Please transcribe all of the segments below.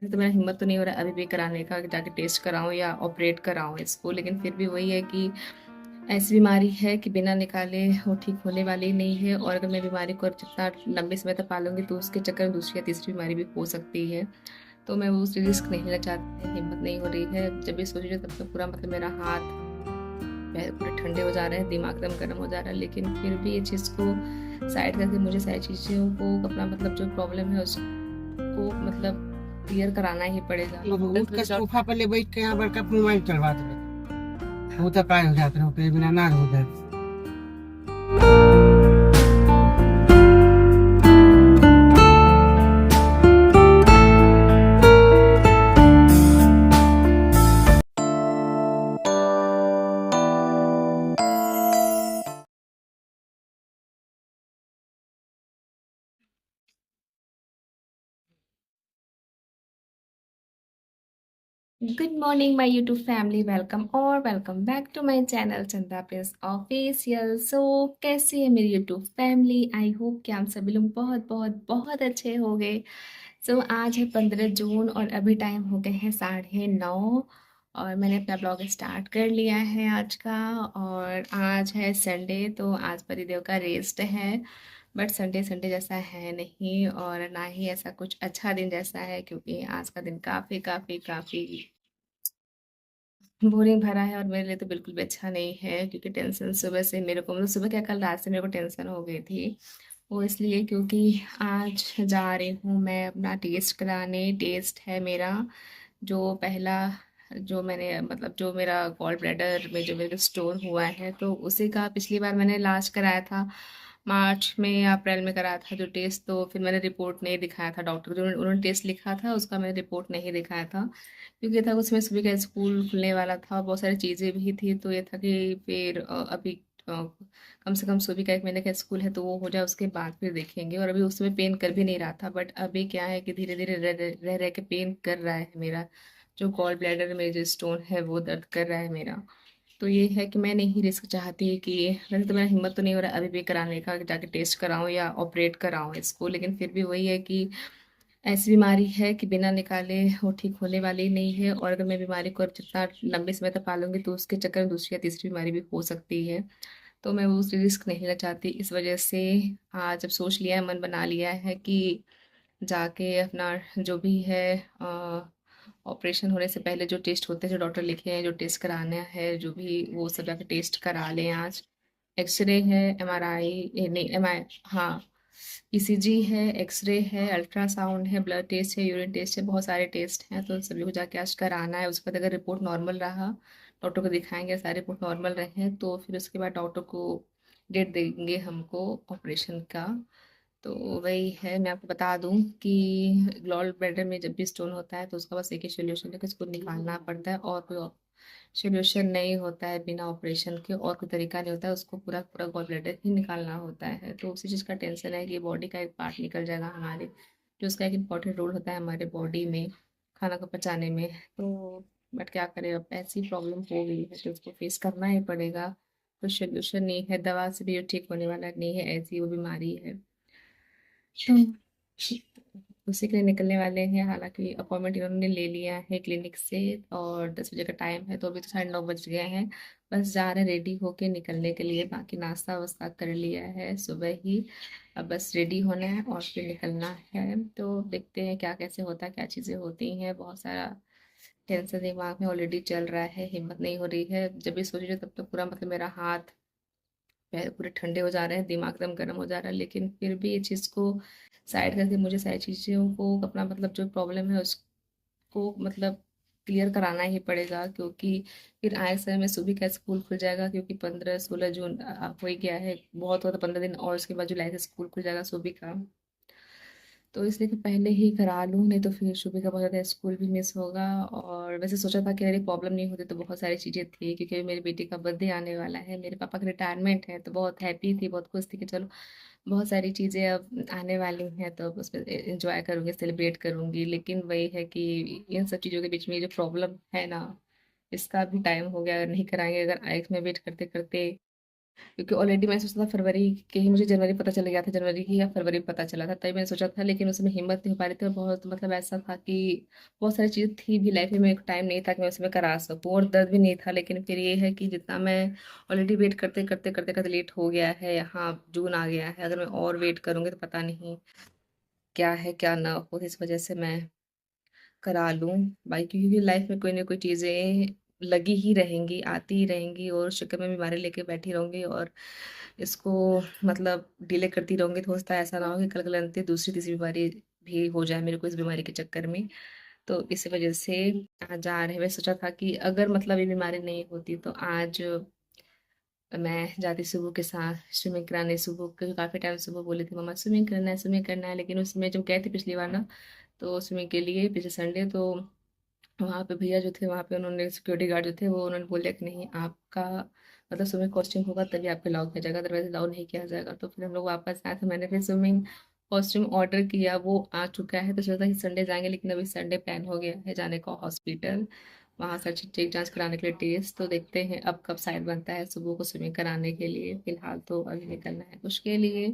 तो मेरा हिम्मत तो नहीं हो रहा अभी भी कराने का कि जाके टेस्ट कराऊं या ऑपरेट कराऊं इसको, लेकिन फिर भी वही है कि ऐसी बीमारी है कि बिना निकाले वो ठीक होने वाली नहीं है। और अगर मैं बीमारी को जितना लंबे समय तक पालूंगी तो उसके चक्कर में दूसरी या तीसरी बीमारी भी हो सकती है। तो मैं वो उस रिस्क नहीं लेना चाहती, हिम्मत नहीं हो रही है। जब भी सोच रही हूँ तब तक पूरा मतलब मेरा हाथ पैर पूरे ठंडे हो जा रहे हैं, दिमाग एकदम गर्म हो जा रहा है। लेकिन फिर भी ये चीज़ को साइड करके मुझे सारी चीज़ों को अपना मतलब जो प्रॉब्लम है उसको मतलब क्लियर कराना ही पड़ेगा। उठ के सोफा पर ले बैठ के यहाँ बड़का मोबाइल चलवा देवे वो तो काय हो जात रहो के बिना ना हो जाए। Good morning my YouTube family, welcome और welcome back to my channel Chanda Prince official. So कैसी है मेरी यूट्यूब फैमिली? आई होप कि आप सभी लोग बहुत बहुत बहुत अच्छे होंगे। सो आज है 15 जून और अभी टाइम हो गए हैं 9:30 और मैंने अपना ब्लॉग स्टार्ट कर लिया है आज का। और आज है संडे, तो आज पतिदेव का रेस्ट है। बट संडे संडे जैसा है नहीं और ना ही ऐसा कुछ अच्छा दिन जैसा है, क्योंकि आज का दिन काफ़ी काफ़ी काफ़ी बोरिंग भरा है और मेरे लिए तो बिल्कुल भी अच्छा नहीं है। क्योंकि टेंशन सुबह से मेरे को, मतलब सुबह क्या, कल रात से मेरे को टेंशन हो गई थी। वो इसलिए क्योंकि आज जा रही हूँ मैं अपना टेस्ट कराने। टेस्ट है मेरा जो पहला, जो मैंने मतलब जो मेरा गॉल ब्लैडर में जो मेरे स्टोन हुआ है, तो उसी का पिछली बार मैंने इलाज कराया था मार्च में या अप्रैल में कराया था जो टेस्ट। तो फिर मैंने रिपोर्ट नहीं दिखाया था डॉक्टर को, जो उन्होंने टेस्ट लिखा था उसका मैंने रिपोर्ट नहीं दिखाया था। क्योंकि था उसमें सुबह का स्कूल खुलने वाला था, बहुत सारी चीज़ें भी थी, तो ये था कि फिर अभी कम से कम सुबह का 1 महीने का स्कूल है तो वो हो जाए उसके बाद फिर देखेंगे। और अभी उस समय पेन कर भी नहीं रहा था, बट अभी क्या है कि धीरे धीरे रह रह रह रह के पेन कर रहा है मेरा। जो गॉल ब्लैडर में जो स्टोन है वो दर्द कर रहा है मेरा। तो ये है कि मैं नहीं रिस्क चाहती कि, वैसे तो मेरा हिम्मत तो नहीं हो रहा अभी भी कराने का कि जाके टेस्ट कराऊं या ऑपरेट कराऊं इसको, लेकिन फिर भी वही है कि ऐसी बीमारी है कि बिना निकाले वो ठीक होने वाली नहीं है। और अगर मैं बीमारी को जितना लंबे समय तक पालूंगी तो उसके चक्कर में दूसरी या तीसरी बीमारी भी हो सकती है। तो मैं वो रिस्क नहीं लेना चाहती, इस वजह से आज जब सोच लिया है, मन बना लिया है कि जाके अपना जो भी है ऑपरेशन होने से पहले जो टेस्ट होते हैं, जो डॉक्टर लिखे हैं, जो टेस्ट कराना है, जो भी वो सब जाके टेस्ट करा लें आज। एक्सरे है, एमआरआई नहीं एम आई, हाँ, ईसीजी है, एक्सरे है, अल्ट्रासाउंड है, ब्लड टेस्ट है, यूरिन टेस्ट है, बहुत सारे टेस्ट हैं। तो सभी को जाके आज कराना है। उसके बाद अगर रिपोर्ट नॉर्मल रहा, डॉक्टर को दिखाएंगे, सारे रिपोर्ट नॉर्मल रहे तो फिर उसके बाद डॉक्टर को डेट देंगे हमको ऑपरेशन का। तो वही है, मैं आपको बता दूं कि गॉल ब्लैडर में जब भी स्टोन होता है तो उसका बस एक ही सोल्यूशन है कि उसको निकालना पड़ता है, और कोई सोल्यूशन नहीं होता है बिना ऑपरेशन के, और कोई तरीका नहीं होता है। उसको पूरा पूरा गॉल ब्लैडर ही निकालना होता है। तो उसी चीज़ का टेंशन है कि बॉडी का एक पार्ट निकल जाएगा हमारे, जो उसका एक इम्पॉर्टेंट रोल होता है हमारे बॉडी में, खाना को पचाने में। तो बट क्या करें, अब ऐसी प्रॉब्लम हो गई है तो उसको फेस करना ही पड़ेगा। कोई सोल्यूशन नहीं है, दवा से भी ठीक होने वाला नहीं है, ऐसी वो बीमारी है। तो उसी के लिए निकलने वाले हैं। हालांकि अपॉइंटमेंट इन्होंने ले लिया है क्लिनिक से और 10 बजे का टाइम है, तो अभी तो 9:30 बज गए हैं। बस जा रहे हैं रेडी होके निकलने के लिए। बाकी नाश्ता वास्ता कर लिया है सुबह ही, अब बस रेडी होना है और फिर निकलना है। तो देखते हैं क्या कैसे होता है, क्या चीज़ें होती हैं। बहुत सारा टेंशन दिमाग में ऑलरेडी चल रहा है, हिम्मत नहीं हो रही है। जब भी सोच रही हूँ तब तक पूरा मतलब मेरा हाथ पैर पूरे ठंडे हो जा रहे हैं, दिमाग एकदम गर्म हो जा रहा है। लेकिन फिर भी ये चीज़ को साइड करके मुझे सारी चीज़ों को अपना मतलब जो प्रॉब्लम है उसको मतलब क्लियर कराना ही पड़ेगा। क्योंकि फिर आए समय में सुबह का स्कूल खुल जाएगा, क्योंकि 15-16 जून हो ही गया है, बहुत हो तो 15 दिन और उसके बाद जुलाई से स्कूल खुल जाएगा सुबह का। तो इसलिए कि पहले ही करा लूँ, नहीं तो फिर सुबह का बहुत ज़्यादा स्कूल भी मिस होगा। और वैसे सोचा था कि अगर प्रॉब्लम नहीं होती तो बहुत सारी चीज़ें थी, क्योंकि अभी मेरी बेटी का बर्थडे आने वाला है, मेरे पापा का रिटायरमेंट है, तो बहुत हैप्पी थी, बहुत खुश थी कि चलो बहुत सारी चीज़ें अब आने वाली हैं तो अब उसमें इंजॉय करूँगी, सेलिब्रेट करूँगी। लेकिन वही है कि इन सब चीज़ों के बीच में ये जो प्रॉब्लम है ना, इसका भी टाइम हो गया। अगर नहीं कराएंगे, अगर आइस में वेट करते करते क्योंकि ऑलरेडी मैंने सोचा था फरवरी के ही, मुझे जनवरी पता चल गया था, जनवरी की या फरवरी पता चला था, तभी मैंने सोचा था, लेकिन उसमें हिम्मत नहीं हो पा रही थी, और बहुत मतलब ऐसा था कि बहुत सारी चीज़ थी भी लाइफ में, मेरे को टाइम नहीं था कि मैं उसमें करा सकूँ, और दर्द भी नहीं था, लेकिन फिर ये है कि जितना मैं ऑलरेडी वेट करते करते करते करते लेट हो गया है, यहाँ जून आ गया है, अगर मैं और वेट करूँगी तो पता नहीं क्या है क्या ना हो, इस वजह से मैं करा लूँ भाई, क्योंकि लाइफ में कोई ना कोई चीज़ें लगी ही रहेंगी, आती ही रहेंगी, और शक्कर में बीमारी लेके बैठी रहूँगी, और इसको मतलब डिले करती रहूँगी, तो हो सकता है ऐसा ना हो कि कल दूसरी तीसरी बीमारी भी हो जाए मेरे को इस बीमारी के चक्कर में। तो इस वजह से आज जा रहे हैं, मैं सोचा था कि अगर मतलब ये बीमारी नहीं होती तो आज मैं जाती सुबह के साथ स्विमिंग कराने, सुबह क्योंकि काफ़ी टाइम सुबह बोली थी मम्मा स्विमिंग करना है, लेकिन उसमें जब गए थे पिछली बार ना, तो स्विमिंग के लिए पिछले संडे, तो वहाँ पे भैया जो थे, वहाँ पे उन्होंने सिक्योरिटी गार्ड जो थे, वो उन्होंने बोला कि नहीं आपका मतलब स्विमिंग कॉस्ट्यूम होगा तभी आपको अलाउ किया जाएगा, अदरवाइज अलाउ नहीं किया जाएगा। तो फिर हम लोग वापस आए, तो मैंने फिर स्विमिंग कॉस्ट्यूम ऑर्डर किया, वो आ चुका है, तो सोचा कि संडे जाएंगे, लेकिन अभी संडे प्लान हो गया है जाने का हॉस्पिटल, वहाँ सर चेक जांच कराने के लिए टेस्ट, तो देखते हैं अब कब साइड बनता है सुबह को स्विमिंग कराने के लिए, फिलहाल तो अभी निकलना है कुछ के लिए।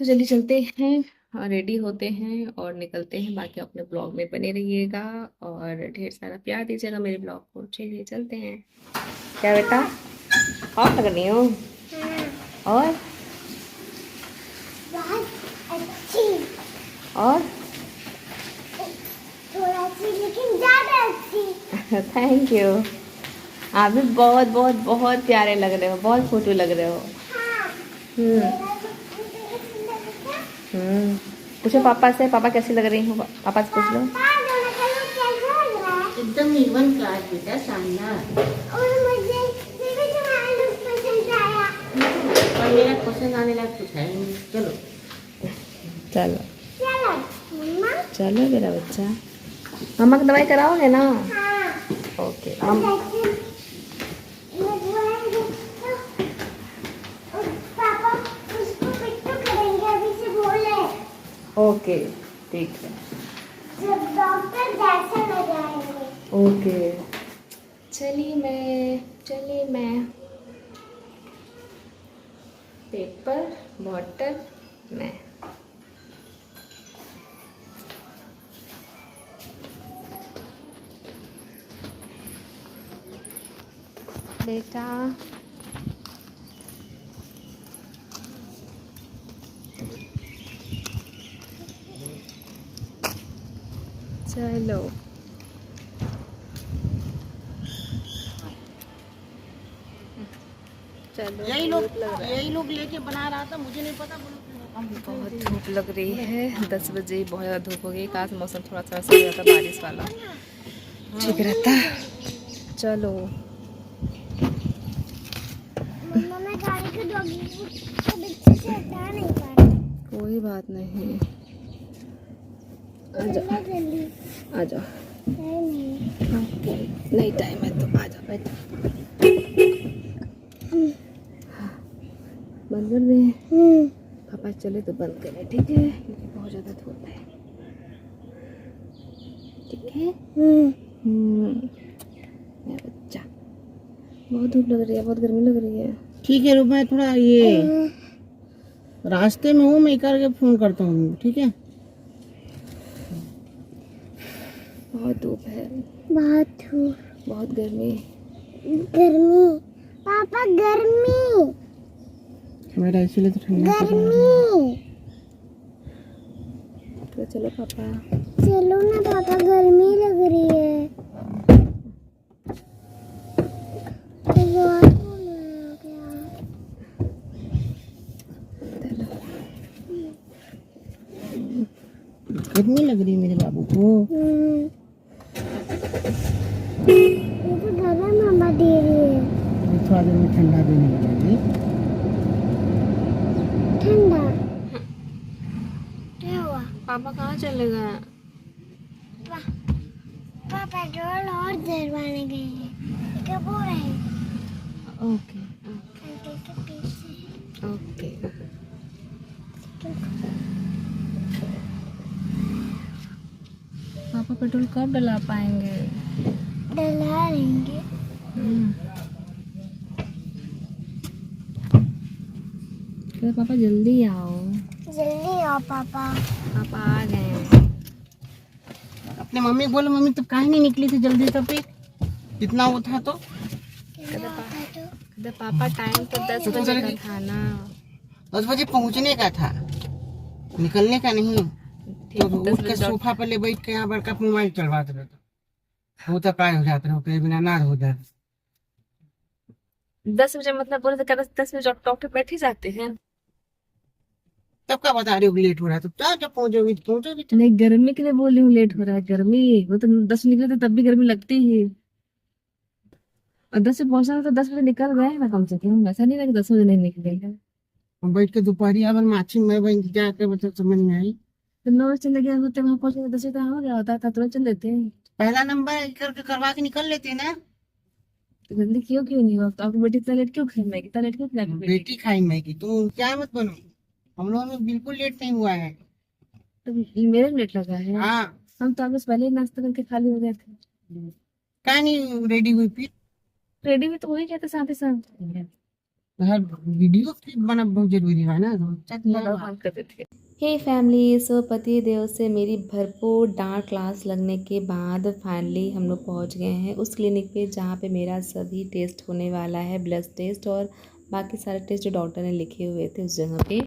तो जल्दी चलते हैं, रेडी होते हैं और निकलते हैं, बाकी अपने ब्लॉग में बने रहिएगा और ढेर सारा प्यार दीजिएगा मेरे ब्लॉग को। चलिए चलते हैं। क्या बेटा और लग रही हो? और बहुत अच्छी, और थोड़ा सी लेकिन ज्यादा अच्छी। Thank you. आप भी बहुत बहुत बहुत प्यारे लग रहे हो, बहुत फोटो लग रहे हो। हाँ, हम्म मेरा तो मुझे सुंदर लगता है। पूछो पापा से, पापा कैसी लग रही हो, पापा से पूछ लो। पापा दोनों का लुक कैसा लग रहा है? एकदम ईवन क्लास बेटा, शानदार। और मुझे फिर भी तुम्हारा लुक पसंद आया। और मेरा पसंद आने लायक कुछ है नहीं। चलो चलो चलो मम्मा। चलो मेरा बच्चा, मम्मा की दवाई कराओगे ना? हाँ, ओके और वैसे लगवाएंगे तो पापा उसको पिट्टू करेंगे अभी से बोले, ओके ठीक है, जब डॉक्टर जैसा लगाएंगे। ओके। चलिए मैं पेपर बॉटल में बेटा, चलो चलो। यही लोग लेके बना रहा था, मुझे नहीं पता। बहुत धूप लग रही है, 10 बजे बहुत ज़्यादा धूप हो गई, काश मौसम थोड़ा सा ऐसा हो जाता बारिश वाला, ठीक रहता। चलो मम्मा मैं गाड़ी के डॉगी को बिस्तर से हटा नहीं पा रही। कोई बात नहीं, आ चलो जाओ जल्दी। आ जाओ, नहीं नहीं टाइम है तो आ जाओ, बैठो। बंद कर दें? पापा चले तो बंद करें, ठीक है, क्योंकि बहुत ज़्यादा धूप है, ठीक है। मेरा बच्चा, बहुत धूप लग रही है, बहुत गर्मी लग रही है। ठीक है, रुक, मैं थोड़ा ये रास्ते में हूँ, मैं करके फोन करता हूँ, ठीक है। बहुत धूप है, बहुत धूप, बहुत गर्मी, गर्मी पापा, गर्मी मेरा इसीलिए तो ठंडा पड़ रहा है। गर्मी। तो चलो पापा। चलो ना पापा, गर्मी लग रही है। बहुत हो गया। गर्मी लग रही है मेरे बाबू को। ये तो गरम हवा दे रही है। थोड़ा देर में ठंडा देने लगेगी। ठंडा क्या हुआ? पापा कहाँ चले गए? पापा पेट्रोल और डलवाने गए हैं, क्या बोल रहे हैं? ओके अंकल के पीछे। ओके। पापा पेट्रोल कब डला पाएंगे? डला लेंगे। कहते पापा जल्दी आओ। जल्दी आओ पापा। पापा आ गए हैं। अपने मम्मी को बोलो, मम्मी तब काहे नहीं निकली थी जल्दी, तब भी इतना वो था तो। कहते पापा टाइम तो 10 तो बजे चल का गई। था ना। 10 बजे पहुंचने का था, निकलने का नहीं। ठीक तो 10 उठ के बजे सोफा पर ले बैठ के यहाँ बड़का मोबाइल चलवाते रहते, वो तो काय हो जाते रहो, कहीं बिना ना हो जाए। 10 बजे मतलब बोले तो कहते 10 बजे डॉक्टर बैठ ही जाते हैं। तब क्या बता रहे हो कि लेट हो रहा है, तो जब पहुंचोगी तो पहुंचोगी तो। नहीं गर्मी के लिए बोल रही हूँ लेट हो रहा है। गर्मी वो तो 10 बजे निकले थे तब भी गर्मी लगती ही। और 10 बजे पहुंचना था तो 10 बजे निकल गए ना कम से कम। ऐसा नहीं था कि 10 बजे नहीं निकले हैं। हम बैठ के दोपहरिया भर माछी में बन क्या के मतलब समझ में आई। तो 9 बजे चले गए होते वहां पहुंचे 10 बजे हो गया होता था तुरंत चल लेते हैं। पहला नंबर करके करवा के निकल लेते ना। तो जल्दी क्यों नहीं हुआ? तो आपकी बेटी इतना लेट क्यों खाएगी? इतना लेट क्यों खिलाएगी बेटी बेटी खाई मैगी, तुम क्या मत बनो। हम लोगों में बिल्कुल लेट नहीं हुआ है। तो मेरे भी लेट लगा है। हाँ। हम तो बस पहले ही नाश्ता करके खाली हो गए थे। क्या नहीं रेडी हुई फिर। रेडी भी तो हो ही गए थे साथ ही साथ। हर वीडियो क्लिप बना बहुत जरूरी है ना, तो चल बड़ा काम करते थे। हे फैमिली, सो पति देव से मेरी भरपूर डांट क्लास लगने के बाद फाइनली हम लोग पहुंच गए हैं उस क्लिनिक पे जहां पे मेरा सभी टेस्ट होने वाला है, ब्लड टेस्ट और बाकी सारे टेस्ट जो डॉक्टर ने लिखे हुए थे उस जगह पे।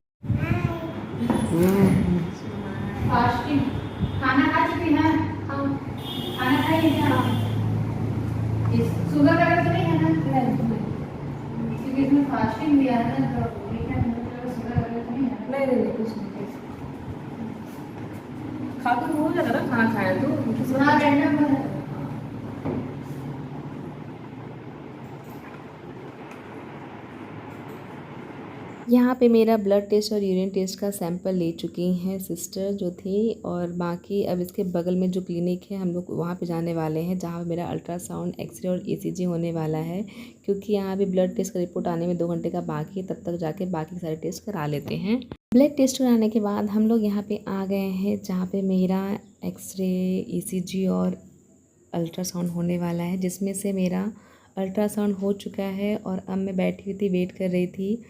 फास्टिंग खाना खा चुकी हैं हम। खाना खाइए क्या आप? शुगर वगैरह तो नहीं है ना? क्योंकि इसमें फास्टिंग दिया है ना, तो ठीक है, शुगर वगैरह तो नहीं है। नहीं कुछ नहीं। खा तो हो जाता ना, खाना खाया तो हाँ, रैंडम है। यहाँ पे मेरा ब्लड टेस्ट और यूरिन टेस्ट का सैंपल ले चुकी हैं सिस्टर जो थी। और बाकी अब इसके बगल में जो क्लिनिक है हम लोग वहाँ पे जाने वाले हैं जहाँ पे मेरा अल्ट्रासाउंड, एक्सरे और ईसीजी होने वाला है। क्योंकि यहाँ पे ब्लड टेस्ट का रिपोर्ट आने में 2 घंटे का बाकी है, तब तक जाके बाकी सारे टेस्ट करा लेते हैं। ब्लड टेस्ट कराने के बाद हम लोग यहाँ पे आ गए हैं जहाँ पे मेरा एक्सरे, ईसीजी और अल्ट्रासाउंड होने वाला है, जिसमें से मेरा अल्ट्रासाउंड हो चुका है और अब मैं बैठी हुई थी, वेट कर रही थी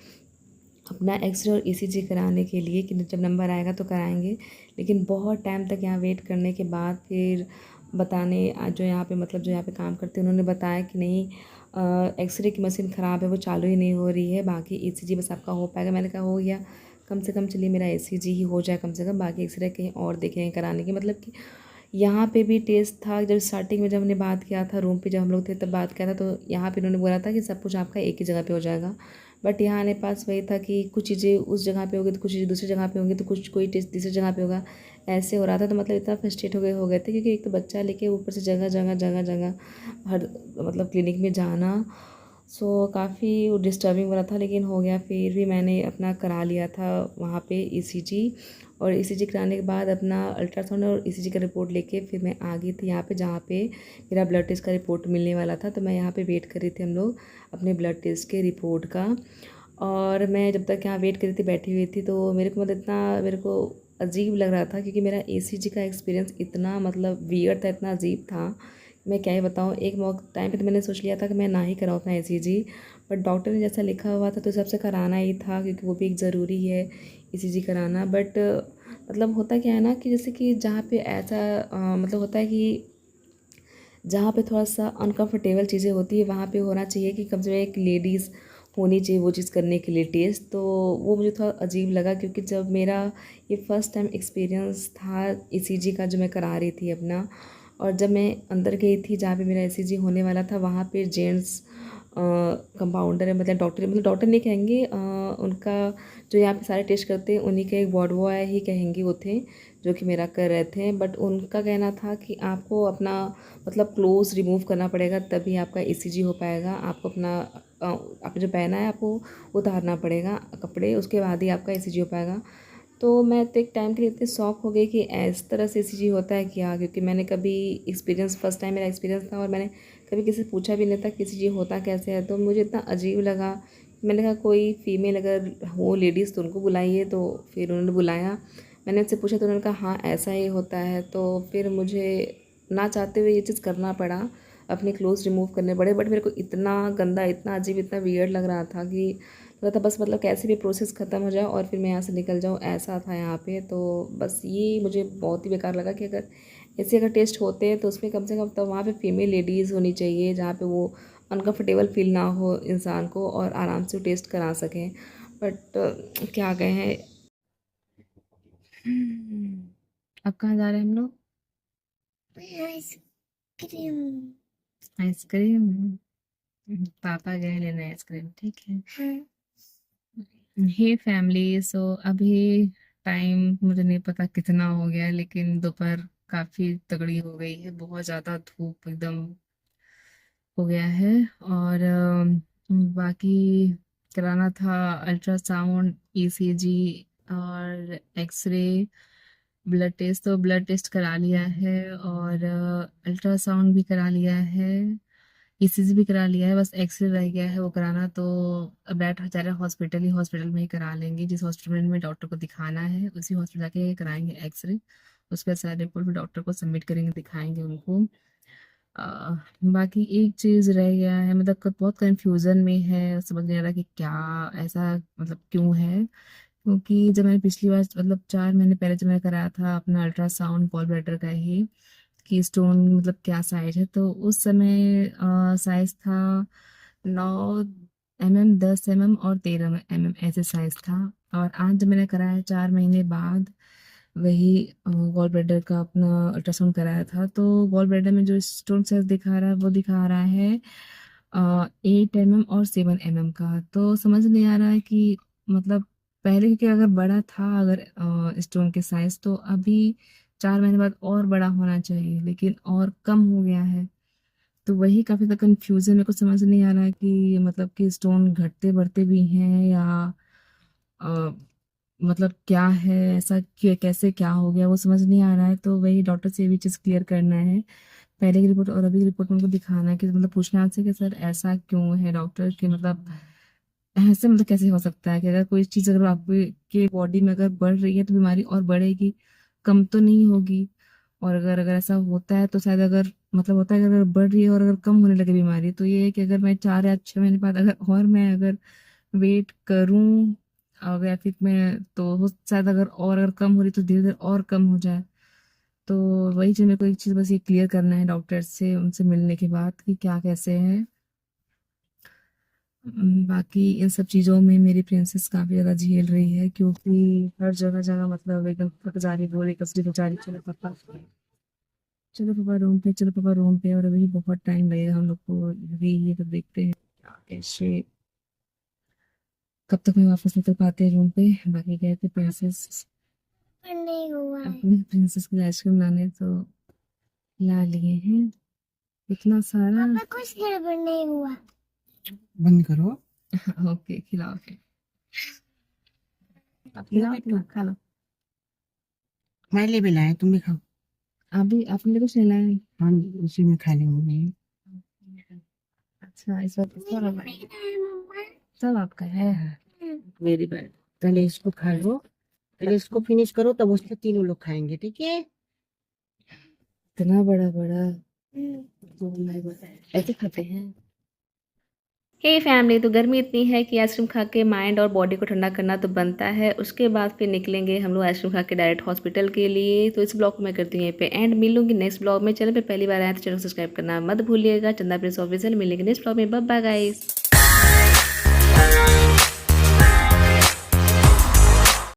अपना एक्सरे और ईसीजी कराने के लिए कि जब नंबर आएगा तो कराएंगे। लेकिन बहुत टाइम तक यहाँ वेट करने के बाद फिर बताने जो यहाँ पे मतलब जो यहाँ पे काम करते हैं उन्होंने बताया कि नहीं, एक्सरे की मशीन ख़राब है, वो चालू ही नहीं हो रही है, बाकी ईसीजी बस आपका हो पाएगा। मैंने कहा हो गया, कम से कम चलिए मेरा ईसीजी ही हो जाए कम से कम, बाकी एक्सरे कहीं और देखेंगे कराने की। मतलब कि यहाँ पे भी टेस्ट था, जब स्टार्टिंग में जब हमने बात किया था रूम पे, जब हम लोग थे तब बात किया था, तो यहाँ पे उन्होंने बोला था कि सब कुछ आपका एक ही जगह पे हो जाएगा। बट यहाँ आने पास वही था कि कुछ चीज़ें उस जगह पे होगी तो कुछ चीज़ें दूसरी जगह पे होंगी, तो कुछ कोई टेस्ट तीसरी जगह पे होगा, ऐसे हो रहा था। तो मतलब इतना फ्रस्ट्रेट हो गए थे क्योंकि एक तो बच्चा लेके ऊपर से जगह जगह जगह जगह हर मतलब क्लिनिक में जाना, सो काफ़ी डिस्टर्बिंग वाला था। लेकिन हो गया, फिर भी मैंने अपना करा लिया था वहाँ पे ईसीजी। और ईसीजी कराने के बाद अपना अल्ट्रासाउंड और ईसीजी का रिपोर्ट लेके फिर मैं आ गई थी यहाँ पे जहाँ पे मेरा ब्लड टेस्ट का रिपोर्ट मिलने वाला था। तो मैं यहाँ पे वेट कर रही थी हम लोग अपने ब्लड टेस्ट के रिपोर्ट का। और मैं जब तक यहाँ वेट कर रही थी, बैठी हुई थी, तो मेरे को मतलब इतना मेरे को अजीब लग रहा था क्योंकि मेरा ईसीजी का एक्सपीरियंस इतना मतलब वियर्ड था, इतना अजीब था, मैं क्या ही बताऊँ। एक टाइम पे तो मैंने सोच लिया था कि मैं ना ही कराऊँ अपना ईसीजी, बट डॉक्टर ने जैसा लिखा हुआ था तो इस हिसाब से कराना ही था क्योंकि वो भी एक ज़रूरी है ईसीजी कराना। बट मतलब होता क्या है ना कि जैसे कि जहाँ पे ऐसा मतलब होता है कि जहाँ पे थोड़ा सा अनकंफर्टेबल चीज़ें होती है वहाँ पे होना चाहिए कि कम से कम एक लेडीज़ होनी चाहिए वो चीज़ करने के लिए टेस्ट। तो वो मुझे थोड़ा अजीब लगा क्योंकि जब मेरा ये फर्स्ट टाइम एक्सपीरियंस था ईसीजी का जो मैं करा रही थी अपना, और जब मैं अंदर गई थी जहाँ पे मेरा ईसीजी होने वाला था, वहाँ पे जेंट्स कंपाउंडर है, मतलब डॉक्टर नहीं कहेंगे, उनका जो यहाँ पे सारे टेस्ट करते हैं उन्हीं के एक वार्ड बॉय ही कहेंगे वो थे जो कि मेरा कर रहे थे। बट उनका कहना था कि आपको अपना मतलब क्लोथ रिमूव करना पड़ेगा तभी आपका ईसीजी हो पाएगा, आपको अपना आपने जो पहना है आपको उतारना पड़ेगा कपड़े, उसके बाद ही आपका ईसीजी हो पाएगा। तो मैं तो एक टाइम के लिए इतनी शॉक हो गई कि इस तरह से ईसीजी होता है क्या, क्योंकि मैंने कभी एक्सपीरियंस फर्स्ट टाइम मेरा एक्सपीरियंस था और मैंने कभी किसी से पूछा भी नहीं था कि ईसीजी होता कैसे है। तो मुझे इतना अजीब लगा, मैंने कहा कोई फीमेल अगर हो लेडीज़ तो उनको बुलाइए, तो फिर उन्होंने बुलाया। मैंने उनसे पूछा तो उन्होंने कहा हाँ ऐसा ही होता है। तो फिर मुझे ना चाहते हुए ये चीज़ करना पड़ा, अपने क्लोथ्स रिमूव करने पड़े। बट मेरे को इतना गंदा, इतना अजीब, इतना वियर्ड लग रहा था कि था बस मतलब कैसे भी प्रोसेस ख़त्म हो जाए और फिर मैं यहाँ से निकल जाऊँ, ऐसा था यहाँ पे। तो बस ये मुझे बहुत ही बेकार लगा कि अगर ऐसे अगर टेस्ट होते हैं तो उसमें कम से कम तो वहाँ पे फीमेल लेडीज़ होनी चाहिए, जहाँ पे वो अनकंफर्टेबल फील ना हो इंसान को और आराम से टेस्ट करा सकें। बट क्या गए हैं। अब कहाँ जा रहे हैं हम लोग? आइसक्रीम। आइसक्रीम। पापा गए लेने आइसक्रीम, ठीक है। हाँ। हे फैमिली, सो अभी टाइम मुझे नहीं पता कितना हो गया है, लेकिन दोपहर काफ़ी तगड़ी हो गई है, बहुत ज़्यादा धूप एकदम हो गया है। और बाकी कराना था अल्ट्रासाउंड, ईसीजी और एक्सरे, ब्लड टेस्ट। तो ब्लड टेस्ट करा लिया है और अल्ट्रासाउंड भी करा लिया है, ईसीजी भी करा लिया है, बस एक्सरे रह गया है वो कराना। तो अब डायरेक्ट जा रहे हॉस्पिटल, ही हॉस्पिटल में ही करा लेंगे, जिस हॉस्पिटल में डॉक्टर को दिखाना है उसी हॉस्पिटल जाके कराएंगे एक्सरे। उसके बाद सारे रिपोर्ट भी डॉक्टर को सबमिट करेंगे, दिखाएंगे उनको। अ, बाकी एक चीज़ रह गया है, मतलब बहुत कंफ्यूजन में है, समझ नहीं आ रहा कि क्या ऐसा मतलब क्यों है। क्योंकि जब मैंने पिछली बार मतलब 4 महीने पहले जब मैंने कराया था अपना अल्ट्रासाउंड गॉल ब्लैडर का ही, कि स्टोन मतलब क्या साइज है, तो उस समय साइज था 9 mm, 10 mm और 13 mm, ऐसे साइज था। और आज जब मैंने कराया 4 महीने बाद वही गॉल ब्लैडर का अपना अल्ट्रासाउंड कराया था, तो गॉल ब्लैडर में जो स्टोन साइज दिखा रहा है वो दिखा रहा है 8 mm और 7 mm का। तो समझ नहीं आ रहा है कि मतलब पहले क्योंकि अगर बड़ा था अगर स्टोन के साइज, तो अभी 4 महीने बाद और बड़ा होना चाहिए, लेकिन और कम हो गया है। तो वही काफ़ी ज़्यादा कंफ्यूजन, मेरे को समझ नहीं आ रहा है कि मतलब कि स्टोन घटते बढ़ते भी हैं या अ, मतलब क्या है, ऐसा क्यों, कैसे क्या हो गया वो समझ नहीं आ रहा है। तो वही डॉक्टर से ये भी चीज़ क्लियर करना है, पहले की रिपोर्ट और अभी की रिपोर्ट में उनको दिखाना है कि मतलब पूछना है आपसे कि सर ऐसा क्यों है डॉक्टर, कि मतलब ऐसे मतलब कैसे हो सकता है कि अगर कोई चीज़ अगर आपके के बॉडी में अगर बढ़ रही है तो बीमारी और बढ़ेगी, कम तो नहीं होगी। और अगर अगर ऐसा होता है तो शायद अगर मतलब होता है कि अगर बढ़ रही है और अगर कम होने लगे बीमारी, तो ये है कि अगर मैं 4 या 6 महीने बाद अगर और मैं अगर वेट करूं अगर या फिर मैं तो शायद अगर कम हो रही तो धीरे धीरे और कम हो जाए। तो वही चीज़ मेरे को एक चीज़ बस ये क्लियर करना है डॉक्टर से, उनसे मिलने के बाद कि क्या कैसे है। बाकी इन सब चीज़ों में मेरी प्रिंसेस काफ़ी ज़्यादा झेल रही है, क्योंकि हर जगह जगह मतलब एकदम थक जा रही, बोले कसरी बेचारी, चलो पापा, चलो पापा रूम पे, चलो पापा रूम पे। और अभी बहुत टाइम लगेगा हम लोग को, अभी ये तो देखते हैं क्या कैसे कब तक मैं वापस निकल पाते हैं रूम पे। बाकी गए थे प्रिंसेस पर नहीं हुआ है। अपने प्रिंसेस के लिए आइसक्रीम लाने, तो ला लिए हैं इतना सारा। पापा कुछ गड़बड़ नहीं हुआ। बंद करो। ओके, खिलाओ फिर, आप खिलाओ, खा लो। हमारे लिए भी लाए, तुम भी खाओ। अभी आपने कुछ नहीं लाया? हम उसी में खा लेंगे। अच्छा, इस बात मम्मा। सब आपका है। Very bad. पहले इसको खा लो, पहले इसको फिनिश करो, तब उसके तीनों लोग खाएंगे, ठीक है। इतना बड़ा बड़ा ऐसे खाते हैं। हे फैमिली, तो गर्मी इतनी है कि आइसक्रीम खा के माइंड और बॉडी को ठंडा करना तो बनता है। उसके बाद फिर निकलेंगे हम लोग आइसक्रीम खा के डायरेक्ट हॉस्पिटल के लिए। तो इस ब्लॉग को मैं करती हूँ यहीं पे एंड, मिलूंगी नेक्स्ट ब्लॉग में। चैनल पे पहली बार आए तो चैनल सब्सक्राइब करना मत भूलिएगा। चंदा प्रिंस ऑफिशियल, मिलेंगे नेक्स्ट ब्लॉग में। Bye bye guys.